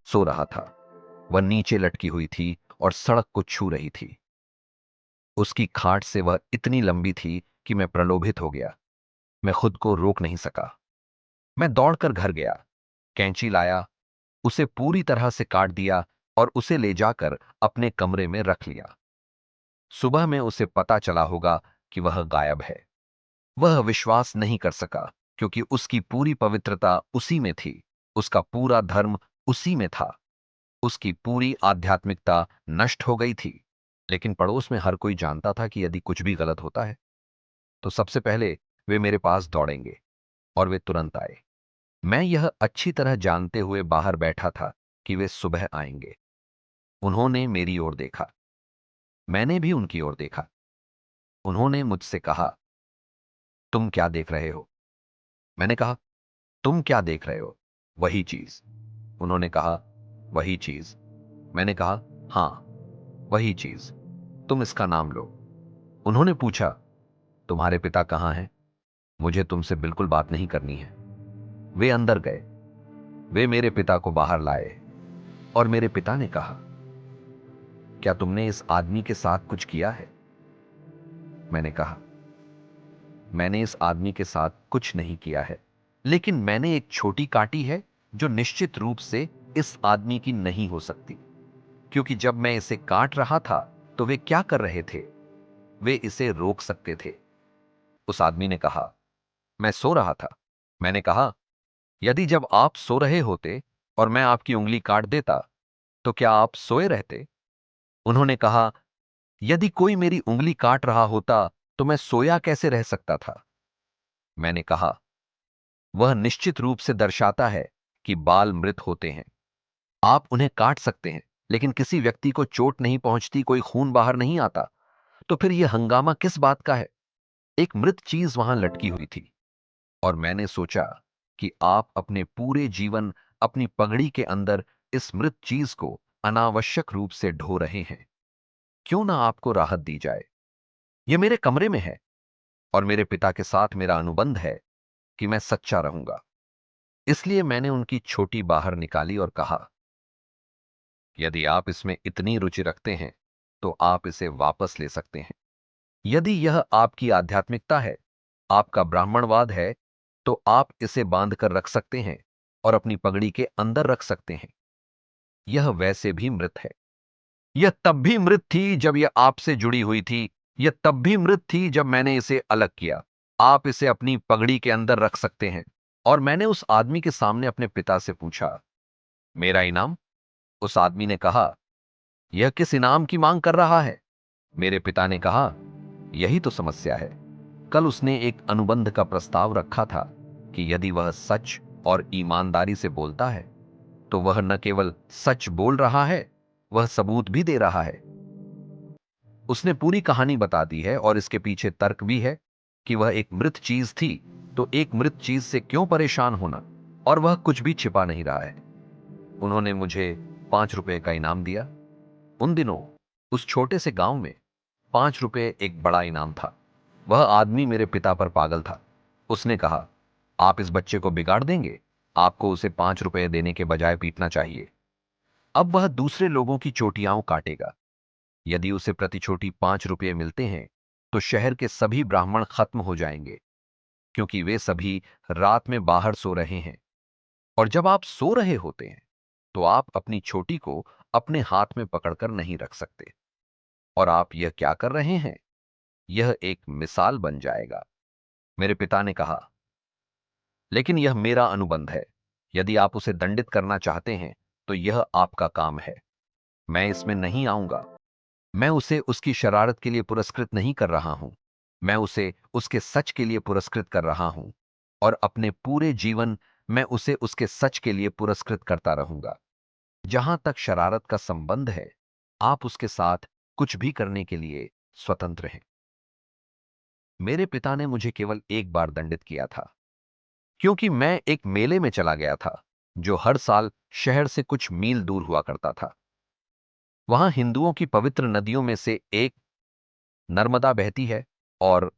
सो रहा था। वह नीचे लटकी हुई थी और सड़क को छू रही थी। उसकी खाट से वह इतनी लंबी थी कि मैं प्रलोभित हो गया। मैं खुद को रोक नहीं सका। मैं दौड़कर घर गया, कैंची लाया, उसे पूरी तरह से काट दिया और उसे ले जाकर अपने कमरे में रख लिया। सुबह में उसे पता चला होगा कि वह गायब है। वह विश्वास नहीं कर सका, क्योंकि उसकी पूरी पवित्रता उसी में थी, उसका पूरा धर्म उसी में था, उसकी पूरी आध्यात्मिकता नष्ट हो गई थी। लेकिन पड़ोस में हर कोई जानता था कि यदि कुछ भी गलत होता है तो सबसे पहले वे मेरे पास दौड़ेंगे, और वे तुरंत आए। मैं यह अच्छी तरह जानते हुए बाहर बैठा था कि वे सुबह आएंगे। उन्होंने मेरी ओर देखा, मैंने भी उनकी ओर देखा। उन्होंने मुझसे कहा, तुम क्या देख रहे हो? मैंने कहा, तुम क्या देख रहे हो? वही चीज। उन्होंने कहा, वही चीज। मैंने कहा, हां, वही चीज। तुम इसका नाम लो। उन्होंने पूछा, तुम्हारे पिता कहां हैं? मुझे तुमसे बिल्कुल बात नहीं करनी है। वे अंदर गए। वे मेरे पिता को बाहर लाए और मेरे पिता ने कहा, क्या तुमने इस आदमी के साथ कुछ किया है? मैंने कहा, मैंने इस आदमी के साथ कुछ नहीं किया है, लेकिन मैंने एक छोटी काटी है जो निश्चित रूप से इस आदमी की नहीं हो सकती, क्योंकि जब मैं इसे काट रहा था तो वे क्या कर रहे थे? वे इसे रोक सकते थे। उस आदमी ने कहा, मैं सो रहा था। मैंने कहा, यदि जब आप सो रहे होते और मैं आपकी उंगली काट देता तो क्या आप सोए रहते? उन्होंने कहा, यदि कोई मेरी उंगली काट रहा होता तो मैं सोया कैसे रह सकता था? मैंने कहा, वह निश्चित रूप से दर्शाता है कि बाल मृत होते हैं। आप उन्हें काट सकते हैं, लेकिन किसी व्यक्ति को चोट नहीं पहुंचती, कोई खून बाहर नहीं आता। तो फिर यह हंगामा किस बात का है? एक मृत चीज वहां लटकी हुई थी, और मैंने सोचा कि आप अपने पूरे जीवन अपनी पगड़ी के अंदर इस मृत चीज को अनावश्यक रूप से ढो रहे हैं। क्यों ना आपको राहत दी जाए? यह मेरे कमरे में है, और मेरे पिता के साथ मेरा अनुबंध है कि मैं सच्चा रहूंगा। इसलिए मैंने उनकी छोटी बाहर निकाली और कहा, यदि आप इसमें इतनी रुचि रखते हैं तो आप इसे वापस ले सकते हैं। यदि यह आपकी आध्यात्मिकता है, आपका ब्राह्मणवाद है, तो आप इसे बांध कर रख सकते हैं और अपनी पगड़ी के अंदर रख सकते हैं। यह वैसे भी मृत है। यह तब भी मृत थी जब यह आपसे जुड़ी हुई थी। यह तब भी मृत थी जब मैंने इसे अलग किया। आप इसे अपनी पगड़ी के अंदर रख सकते हैं। और मैंने उस आदमी के सामने अपने पिता से पूछा, मेरा इनाम? उस आदमी ने कहा, यह किस इनाम की मांग कर रहा है? मेरे पिता ने कहा, यही तो समस्या है। कल उसने एक अनुबंध का प्रस्ताव रखा था कि यदि वह सच और ईमानदारी से बोलता है तो वह न केवल सच बोल रहा है, वह सबूत भी दे रहा है। उसने पूरी कहानी बता दी है, और इसके पीछे तर्क भी है कि वह एक मृत चीज थी, तो एक मृत चीज से क्यों परेशान होना? और वह कुछ भी छिपा नहीं रहा है। उन्होंने मुझे 5 रुपए का इनाम दिया। उन दिनों उस छोटे से गांव में 5 रुपए एक बड़ा इनाम था। वह आदमी मेरे पिता पर पागल था। उसने कहा, आप इस बच्चे को बिगाड़ देंगे, आपको उसे 5 रुपए देने के बजाय पीटना चाहिए। अब वह दूसरे लोगों की चोटियां काटेगा। यदि उसे प्रति चोटी 5 रुपए मिलते हैं तो शहर के सभी ब्राह्मण खत्म हो जाएंगे, क्योंकि वे सभी रात में बाहर सो रहे हैं। और जब आप सो रहे होते हैं तो आप अपनी चोटी को अपने हाथ में पकड़कर नहीं रख सकते। और आप यह क्या कर रहे हैं? यह एक मिसाल बन जाएगा। मेरे पिता ने कहा, लेकिन यह मेरा अनुबंध है। यदि आप उसे दंडित करना चाहते हैं तो यह आपका काम है। मैं इसमें नहीं आऊंगा। मैं उसे उसकी शरारत के लिए पुरस्कृत नहीं कर रहा हूं। मैं उसे उसके सच के लिए पुरस्कृत कर रहा हूं, और अपने पूरे जीवन मैं उसे उसके सच के लिए पुरस्कृत करता रहूंगा। जहां तक शरारत का संबंध है, आप उसके साथ कुछ भी करने के लिए स्वतंत्र हैं। मेरे पिता ने मुझे केवल एक बार दंडित किया था, क्योंकि मैं एक मेले में चला गया था जो हर साल शहर से कुछ मील दूर हुआ करता था। वहां हिंदुओं की पवित्र नदियों में से एक नर्मदा बहती है, और